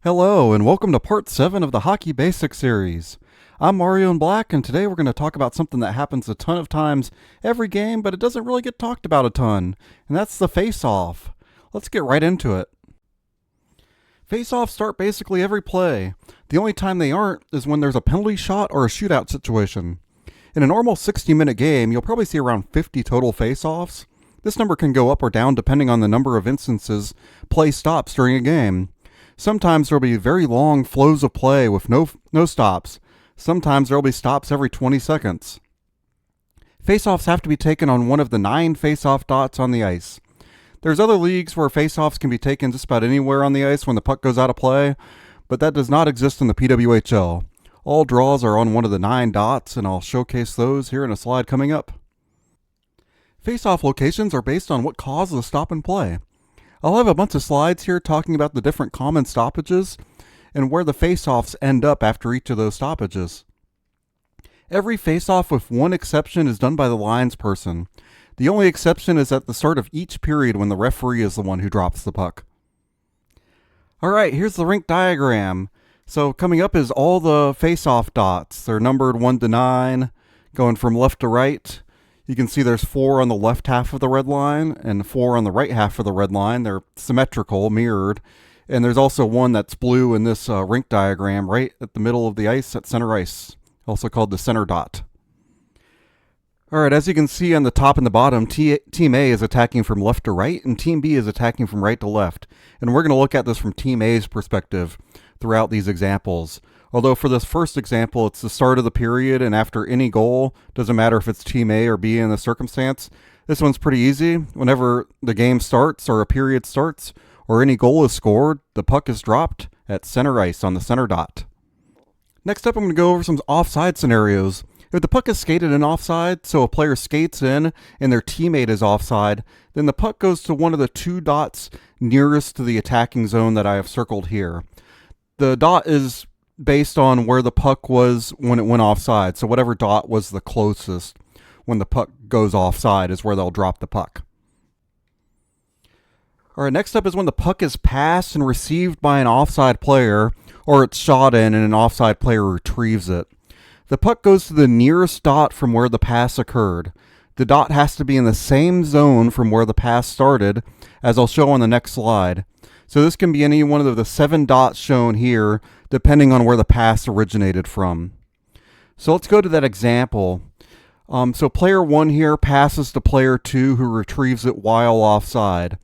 Hello, and welcome to part 7 of the Hockey Basics series. I'm Mario in Black, and today we're going to talk about something that happens a ton of times every game, but it doesn't really get talked about a ton, and that's the face-off. Let's get right into it. Face-offs start basically every play. The only time they aren't is when there's a penalty shot or a shootout situation. In a normal 60-minute game, you'll probably see around 50 total face-offs. This number can go up or down depending on the number of instances play stops during a game. Sometimes there'll be very long flows of play with no stops. Sometimes there'll be stops every 20 seconds. Faceoffs have to be taken on one of the 9 faceoff dots on the ice. There's other leagues where faceoffs can be taken just about anywhere on the ice when the puck goes out of play, but that does not exist in the PWHL. All draws are on one of the 9 dots, and I'll showcase those here in a slide coming up. Faceoff locations are based on what caused the stop and play. I'll have a bunch of slides here talking about the different common stoppages and where the face-offs end up after each of those stoppages. Every face-off with one exception is done by the linesperson. The only exception is at the start of each period when the referee is the one who drops the puck. Alright, here's the rink diagram. So coming up is all the face-off dots. They're numbered 1 to 9, going from left to right. You can see there's 4 on the left half of the red line and 4 on the right half of the red line. They're symmetrical, mirrored. And there's also one that's blue in this rink diagram right at the middle of the ice at center ice, also called the center dot. Alright, as you can see on the top and the bottom, Team A is attacking from left to right and Team B is attacking from right to left. And we're going to look at this from Team A's perspective throughout these examples. Although for this first example, it's the start of the period, and after any goal, doesn't matter if it's Team A or B in the circumstance, this one's pretty easy. Whenever the game starts or a period starts or any goal is scored, the puck is dropped at center ice on the center dot. Next up, I'm going to go over some offside scenarios. If the puck is skated in offside, so a player skates in and their teammate is offside, then the puck goes to one of the 2 dots nearest to the attacking zone that I have circled here. The dot is based on where the puck was when it went offside. So whatever dot was the closest when the puck goes offside is where they'll drop the puck. Alright, next up is when the puck is passed and received by an offside player, or it's shot in and an offside player retrieves it. The puck goes to the nearest dot from where the pass occurred. The dot has to be in the same zone from where the pass started, as I'll show on the next slide. So this can be any one of the 7 dots shown here, depending on where the pass originated from. So let's go to that example. So player 1 here passes to player 2 who retrieves it while offside.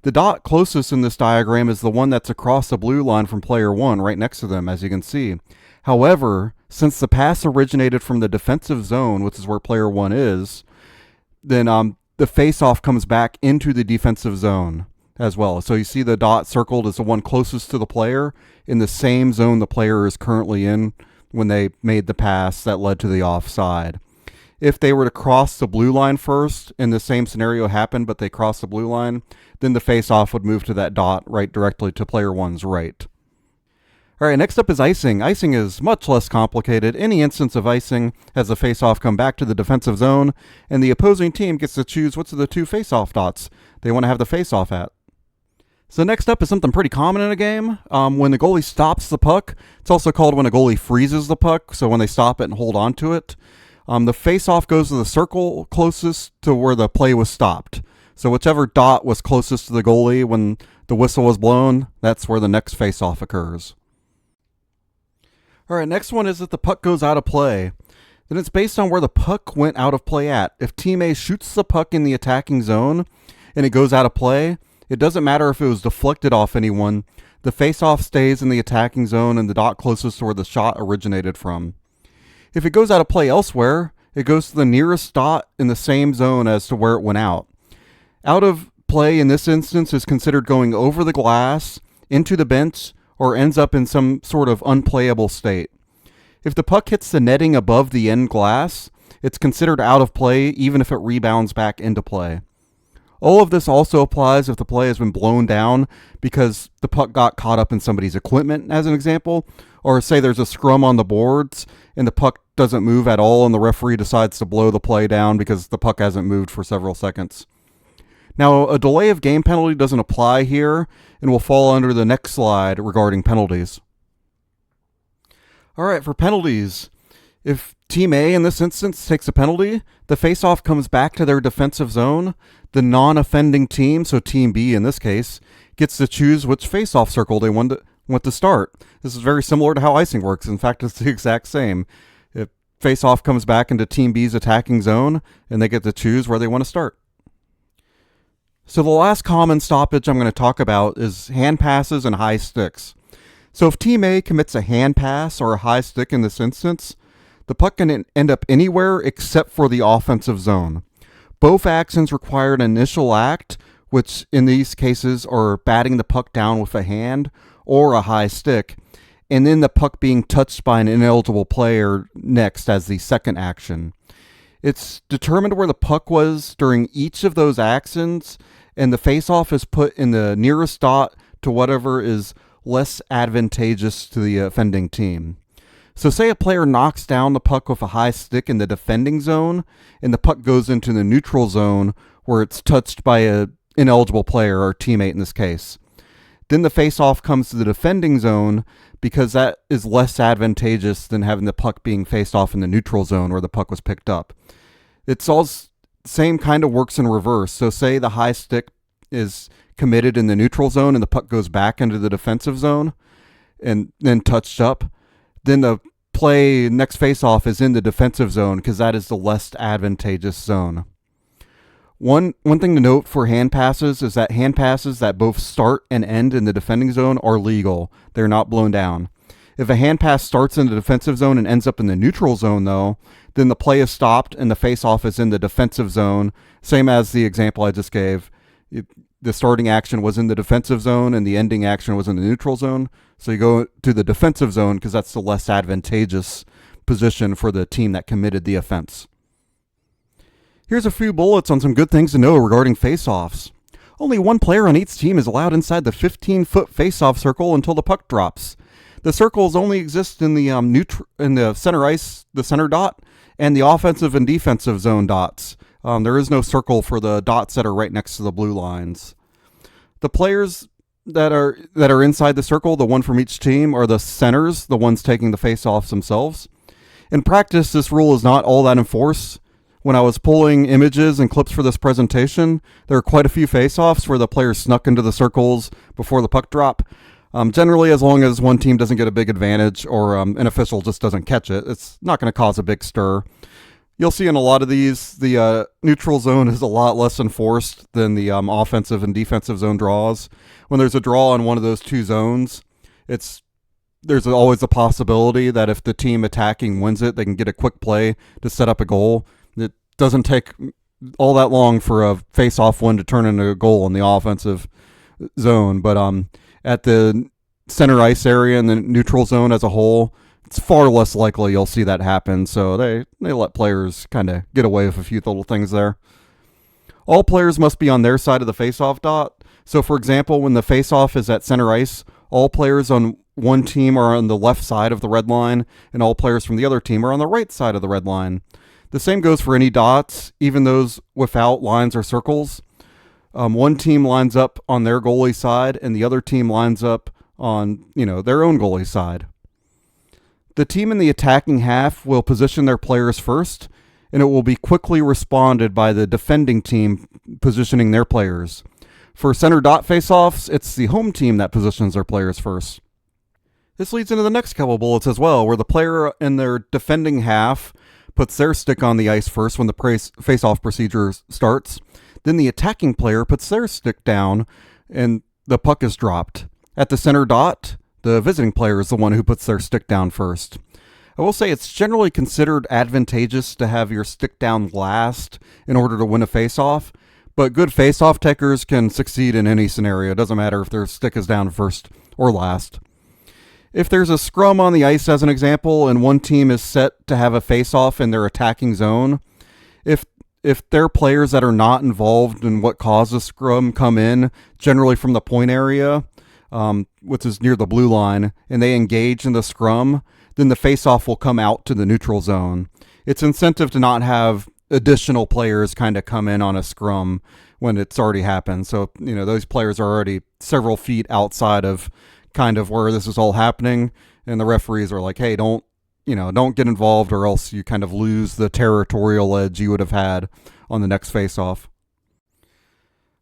The dot closest in this diagram is the one that's across the blue line from player 1, right next to them, as you can see. However, since the pass originated from the defensive zone, which is where player 1 is, then the face-off comes back into the defensive zone as well. So you see the dot circled as the one closest to the player in the same zone the player is currently in when they made the pass that led to the offside. If they were to cross the blue line first and the same scenario happened but they crossed the blue line, then the face-off would move to that dot right directly to player 1's right. Alright, next up is icing. Icing is much less complicated. Any instance of icing has the face-off come back to the defensive zone, and the opposing team gets to choose which of the 2 face-off dots they want to have the face-off at. So next up is something pretty common in a game. When the goalie stops the puck, it's also called when a goalie freezes the puck, so when they stop it and hold on to it. The face-off goes to the circle closest to where the play was stopped. So whichever dot was closest to the goalie when the whistle was blown, that's where the next face-off occurs. Alright, next one is if the puck goes out of play. Then it's based on where the puck went out of play at. If Team A shoots the puck in the attacking zone and it goes out of play, it doesn't matter if it was deflected off anyone. The face-off stays in the attacking zone and the dot closest to where the shot originated from. If it goes out of play elsewhere, it goes to the nearest dot in the same zone as to where it went out. Out of play in this instance is considered going over the glass, into the bench, or ends up in some sort of unplayable state. If the puck hits the netting above the end glass, it's considered out of play even if it rebounds back into play. All of this also applies if the play has been blown down because the puck got caught up in somebody's equipment, as an example, or say there's a scrum on the boards and the puck doesn't move at all and the referee decides to blow the play down because the puck hasn't moved for several seconds. Now, a delay of game penalty doesn't apply here and will fall under the next slide regarding penalties. All right, for penalties, if Team A in this instance takes a penalty, the faceoff comes back to their defensive zone. The non-offending team, so Team B in this case, gets to choose which faceoff circle they want to start. This is very similar to how icing works. In fact, it's the exact same. If faceoff comes back into Team B's attacking zone, and they get to choose where they want to start. So the last common stoppage I'm going to talk about is hand passes and high sticks. So if Team A commits a hand pass or a high stick in this instance, the puck can end up anywhere except for the offensive zone. Both actions require an initial act, which in these cases are batting the puck down with a hand or a high stick, and then the puck being touched by an ineligible player next as the second action. It's determined where the puck was during each of those actions, and the faceoff is put in the nearest dot to whatever is less advantageous to the offending team. So say a player knocks down the puck with a high stick in the defending zone, and the puck goes into the neutral zone where it's touched by an ineligible player or teammate in this case. Then the faceoff comes to the defending zone because that is less advantageous than having the puck being faced off in the neutral zone where the puck was picked up. It's all same kind of works in reverse. So say the high stick is committed in the neutral zone and the puck goes back into the defensive zone and then touched up. Then the play next faceoff is in the defensive zone because that is the less advantageous zone. One thing to note for hand passes is that hand passes that both start and end in the defending zone are legal. They're not blown down. If a hand pass starts in the defensive zone and ends up in the neutral zone, though, then the play is stopped and the faceoff is in the defensive zone, same as the example I just gave. The starting action was in the defensive zone and the ending action was in the neutral zone. So you go to the defensive zone because that's the less advantageous position for the team that committed the offense. Here's a few bullets on some good things to know regarding faceoffs. Only one player on each team is allowed inside the 15-foot faceoff circle until the puck drops. The circles only exist in the in the center ice, the center dot, and the offensive and defensive zone dots. There is no circle for the dots that are right next to the blue lines. The players that are inside the circle, the one from each team, are the centers, the ones taking the faceoffs themselves. In practice, this rule is not all that enforced. When I was pulling images and clips for this presentation, there are quite a few faceoffs where the players snuck into the circles before the puck drop. Generally, as long as one team doesn't get a big advantage or an official just doesn't catch it, it's not going to cause a big stir. You'll see in a lot of these, the neutral zone is a lot less enforced than the offensive and defensive zone draws. When there's a draw on one of those two zones, there's always a possibility that if the team attacking wins it, they can get a quick play to set up a goal. It doesn't take all that long for a face-off win to turn into a goal in the offensive zone. But at the center ice area and the neutral zone as a whole, it's far less likely you'll see that happen. So they let players kind of get away with a few little things there. All players must be on their side of the face-off dot. So, for example, when the face-off is at center ice, all players on one team are on the left side of the red line, and all players from the other team are on the right side of the red line. The same goes for any dots, even those without lines or circles. One team lines up on their goalie side, and the other team lines up on their own goalie side. The team in the attacking half will position their players first, and it will be quickly responded by the defending team positioning their players. For center dot faceoffs, it's the home team that positions their players first. This leads into the next couple bullets as well, where the player in their defending half puts their stick on the ice first when the face-off procedure starts. Then the attacking player puts their stick down and the puck is dropped. At the center dot, the visiting player is the one who puts their stick down first. I will say it's generally considered advantageous to have your stick down last in order to win a face-off, but good face-off takers can succeed in any scenario. It doesn't matter if their stick is down first or last. If there's a scrum on the ice, as an example, and one team is set to have a face-off in their attacking zone, if their players that are not involved in what caused the scrum come in, generally from the point area, which is near the blue line, and they engage in the scrum, then the face-off will come out to the neutral zone. It's incentive to not have additional players kind of come in on a scrum when it's already happened. So, those players are already several feet outside of kind of where this is all happening. And the referees are like, hey, don't get involved or else you kind of lose the territorial edge you would have had on the next face-off.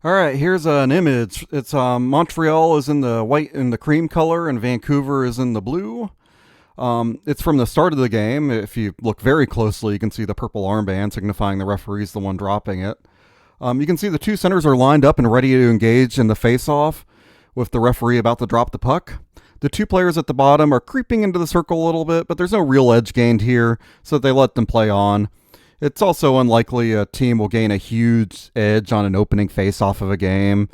All right, here's an image. It's Montreal is in the white and the cream color, and Vancouver is in the blue. It's from the start of the game. If you look very closely, you can see the purple armband signifying the referee's the one dropping it. You can see the two centers are lined up and ready to engage in the face-off with the referee about to drop the puck. The two players at the bottom are creeping into the circle a little bit, but there's no real edge gained here, so they let them play on. It's also unlikely a team will gain a huge edge on an opening face-off of a game.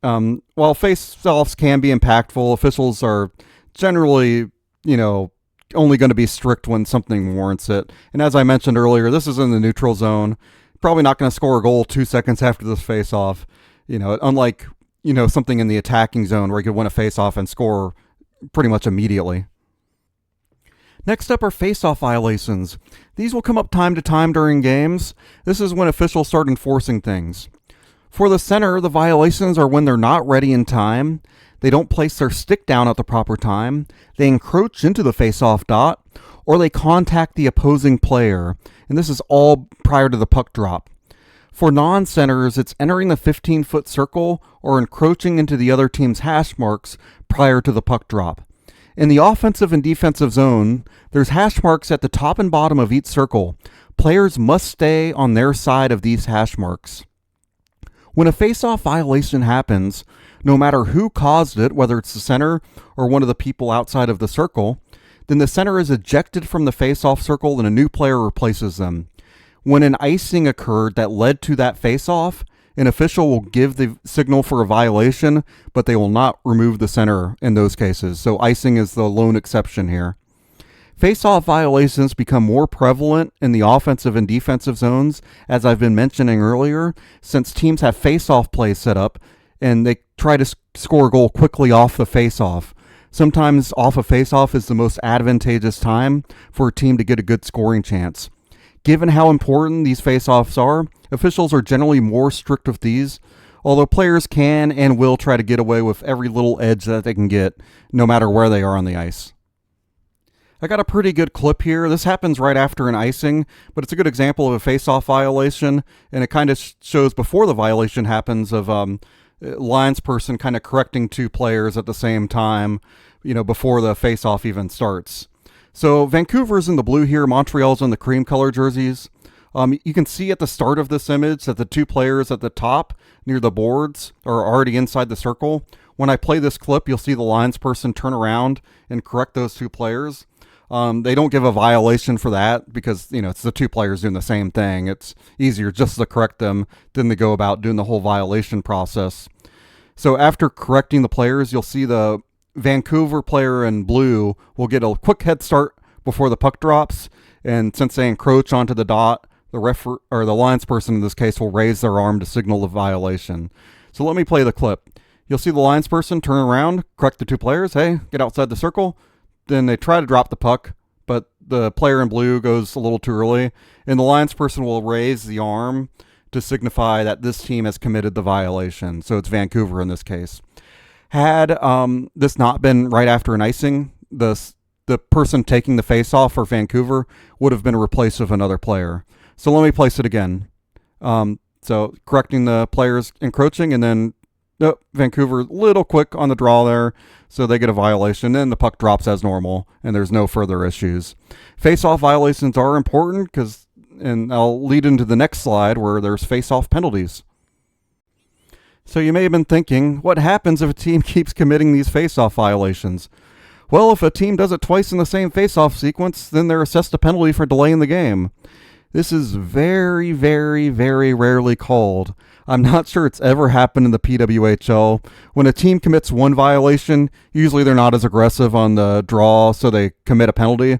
While face-offs can be impactful, officials are generally, only going to be strict when something warrants it. And as I mentioned earlier, this is in the neutral zone. Probably not going to score a goal 2 seconds after this face-off. Unlike, something in the attacking zone where you could win a face-off and score pretty much immediately. Next up are face-off violations. These will come up time to time during games. This is when officials start enforcing things. For the center, the violations are when they're not ready in time, they don't place their stick down at the proper time, they encroach into the face-off dot, or they contact the opposing player. And this is all prior to the puck drop. For non-centers, it's entering the 15-foot circle or encroaching into the other team's hash marks prior to the puck drop. In the offensive and defensive zone, there's hash marks at the top and bottom of each circle. Players must stay on their side of these hash marks. When a face-off violation happens, no matter who caused it, whether it's the center or one of the people outside of the circle, then the center is ejected from the face-off circle and a new player replaces them. When an icing occurred that led to that face-off, an official will give the signal for a violation, but they will not remove the center in those cases. So icing is the lone exception here. Face-off violations become more prevalent in the offensive and defensive zones, as I've been mentioning earlier, since teams have face-off plays set up, and they try to score a goal quickly off the face-off. Sometimes off a face-off is the most advantageous time for a team to get a good scoring chance. Given how important these face-offs are, officials are generally more strict with these, although players can and will try to get away with every little edge that they can get, no matter where they are on the ice. I got a pretty good clip here. This happens right after an icing, but it's a good example of a face-off violation, and it kind of shows before the violation happens of linesperson kind of correcting two players at the same time, before the face-off even starts. So Vancouver's in the blue here, Montreal's in the cream color jerseys. You can see at the start of this image that the two players at the top near the boards are already inside the circle. When I play this clip, you'll see the linesperson turn around and correct those two players. They don't give a violation for that because, it's the two players doing the same thing. It's easier just to correct them than to go about doing the whole violation process. So after correcting the players, you'll see the Vancouver player in blue will get a quick head start before the puck drops, and since they encroach onto the dot, the linesperson in this case will raise their arm to signal the violation. So let me play the clip. You'll see the linesperson turn around, correct the two players, hey, get outside the circle. Then they try to drop the puck, but the player in blue goes a little too early, and the linesperson will raise the arm to signify that this team has committed the violation. So it's Vancouver in this case. Had this not been right after an icing, the person taking the face-off for Vancouver would have been replaced with another player. So let me place it again. So correcting the players encroaching, and then Vancouver a little quick on the draw there, so they get a violation. Then the puck drops as normal, and there's no further issues. Face-off violations are important and I'll lead into the next slide where there's face-off penalties. So you may have been thinking, what happens if a team keeps committing these face-off violations? Well, if a team does it twice in the same face-off sequence, then they're assessed a penalty for delaying the game. This is very, very, very rarely called. I'm not sure it's ever happened in the PWHL. When a team commits one violation, usually they're not as aggressive on the draw, so they commit a penalty.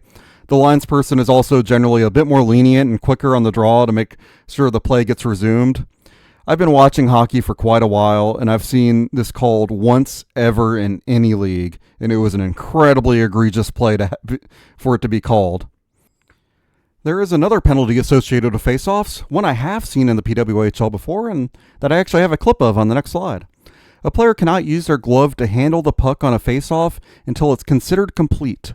The linesperson is also generally a bit more lenient and quicker on the draw to make sure the play gets resumed. I've been watching hockey for quite a while, and I've seen this called once ever in any league, and it was an incredibly egregious play for it to be called. There is another penalty associated with face-offs, one I have seen in the PWHL before, and that I actually have a clip of on the next slide. A player cannot use their glove to handle the puck on a face-off until it's considered complete.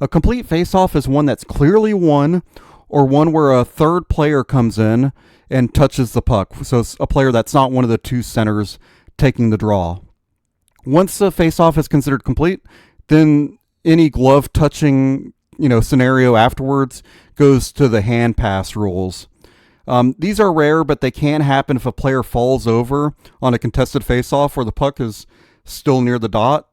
A complete face-off is one that's clearly won, or one where a third player comes in and touches the puck. So it's a player that's not one of the two centers taking the draw. Once the face-off is considered complete, then any glove touching scenario afterwards goes to the hand pass rules. These are rare, but they can happen if a player falls over on a contested face-off where the puck is still near the dot.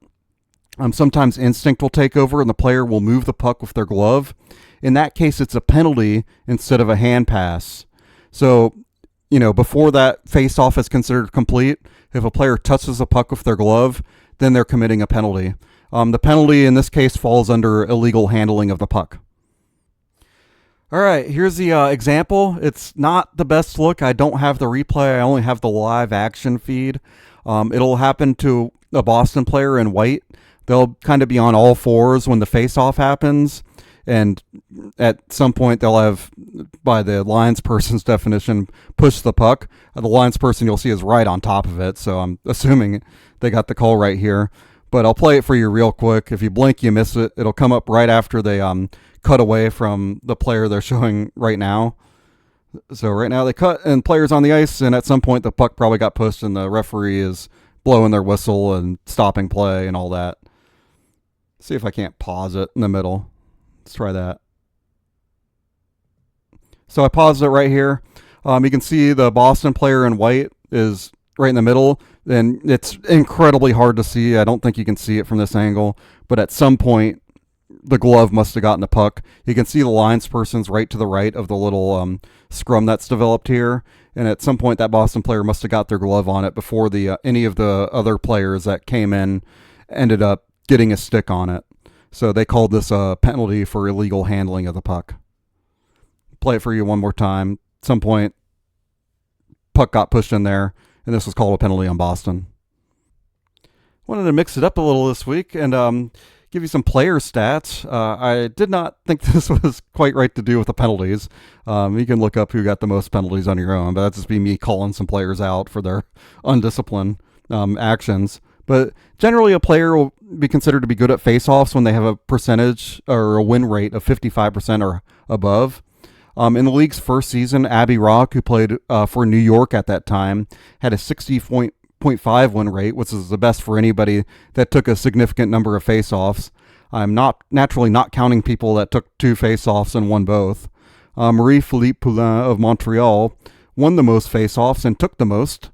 Sometimes instinct will take over and the player will move the puck with their glove. In that case, it's a penalty instead of a hand pass. So, before that face-off is considered complete, if a player touches the puck with their glove, then they're committing a penalty. The penalty in this case falls under illegal handling of the puck. All right, here's the example. It's not the best look. I don't have the replay. I only have the live action feed. It'll happen to a Boston player in white. They'll kind of be on all fours when the face-off happens. And at some point, they'll have, by the linesperson's definition, push the puck. The linesperson you'll see is right on top of it. So I'm assuming they got the call right here. But I'll play it for you real quick. If you blink, you miss it. It'll come up right after they cut away from the player they're showing right now. So right now they cut and player's on the ice, and at some point the puck probably got pushed and the referee is blowing their whistle and stopping play and all that. See if I can't pause it in the middle. Let's try that. So I paused it right here. You can see the Boston player in white is right in the middle, and it's incredibly hard to see. I don't think you can see it from this angle, but at some point the glove must have gotten the puck. You can see the linesperson's right to the right of the little scrum that's developed here, and at some point that Boston player must have got their glove on it before the any of the other players that came in ended up getting a stick on it. So they called this a penalty for illegal handling of the puck. Play it for you one more time. At some point, puck got pushed in there, and this was called a penalty on Boston. Wanted to mix it up a little this week and give you some player stats. I did not think this was quite right to do with the penalties. You can look up who got the most penalties on your own, but that'd just be me calling some players out for their undisciplined actions. But generally, a player will be considered to be good at face-offs when they have a percentage or a win rate of 55% or above. In the league's first season, Abby Rock, who played for New York at that time, had a 60.5 win rate, which is the best for anybody that took a significant number of face-offs. I'm naturally not counting people that took 2 face-offs and won both. Marie-Philippe Poulin of Montreal won the most face-offs and took the most.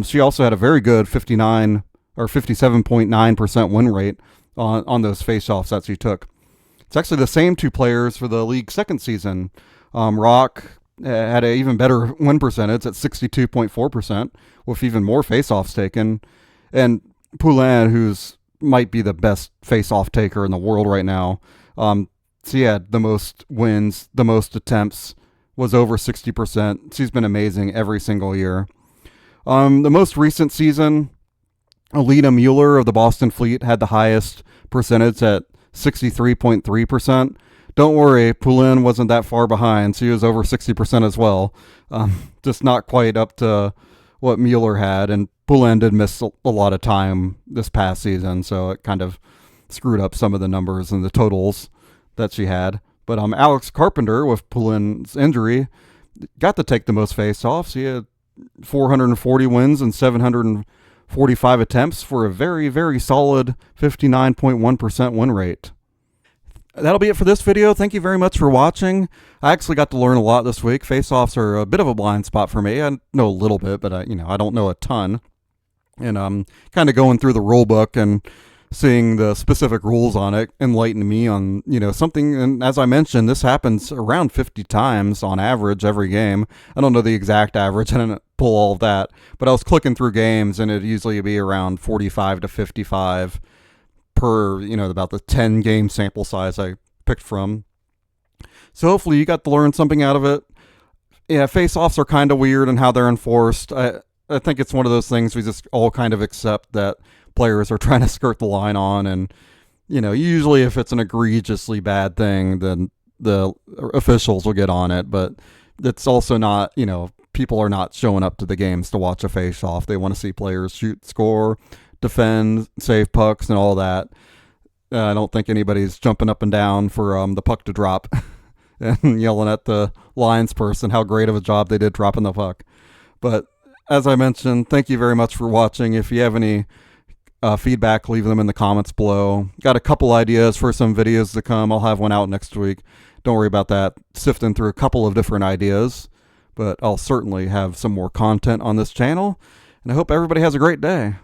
She also had a very good 57.9% win rate on those face-offs that she took. It's actually the same 2 players for the league's second season. Rock had an even better win percentage at 62.4%, with even more face-offs taken. And Poulin, who's might be the best face-off taker in the world right now, she had the most wins, the most attempts, was over 60%. She's been amazing every single year. The most recent season, Alina Mueller of the Boston Fleet had the highest percentage at 63.3%. Don't worry, Poulin wasn't that far behind. She was over 60% as well. Just not quite up to what Mueller had. And Poulin did miss a lot of time this past season, so it kind of screwed up some of the numbers and the totals that she had. But Alex Carpenter, with Poulin's injury, got to take the most face-offs. He had 440 wins and 745 attempts for a very, very solid 59.1% win rate. That'll be it for this video. Thank you very much for watching. I actually got to learn a lot this week. Face-offs are a bit of a blind spot for me. I know a little bit, but I don't know a ton. And kind of going through the rule book and seeing the specific rules on it enlightened me on, something. And as I mentioned, this happens around 50 times on average every game. I don't know the exact average. I didn't pull all of that, but I was clicking through games and it'd usually be around 45 to 55 per, about the 10 game sample size I picked from. So hopefully you got to learn something out of it. Yeah, face-offs are kind of weird in how they're enforced. I think it's one of those things we just all kind of accept that players are trying to skirt the line on. And, usually if it's an egregiously bad thing, then the officials will get on it, but it's also not, people are not showing up to the games to watch a face-off. They want to see players shoot, score, defend, save pucks, and all that. I don't think anybody's jumping up and down for the puck to drop and yelling at the lines person how great of a job they did dropping the puck. But as I mentioned, thank you very much for watching. If you have any feedback, leave them in the comments below. Got a couple ideas for some videos to come. I'll have one out next week. Don't worry about that. Sifting through a couple of different ideas, but I'll certainly have some more content on this channel. And I hope everybody has a great day.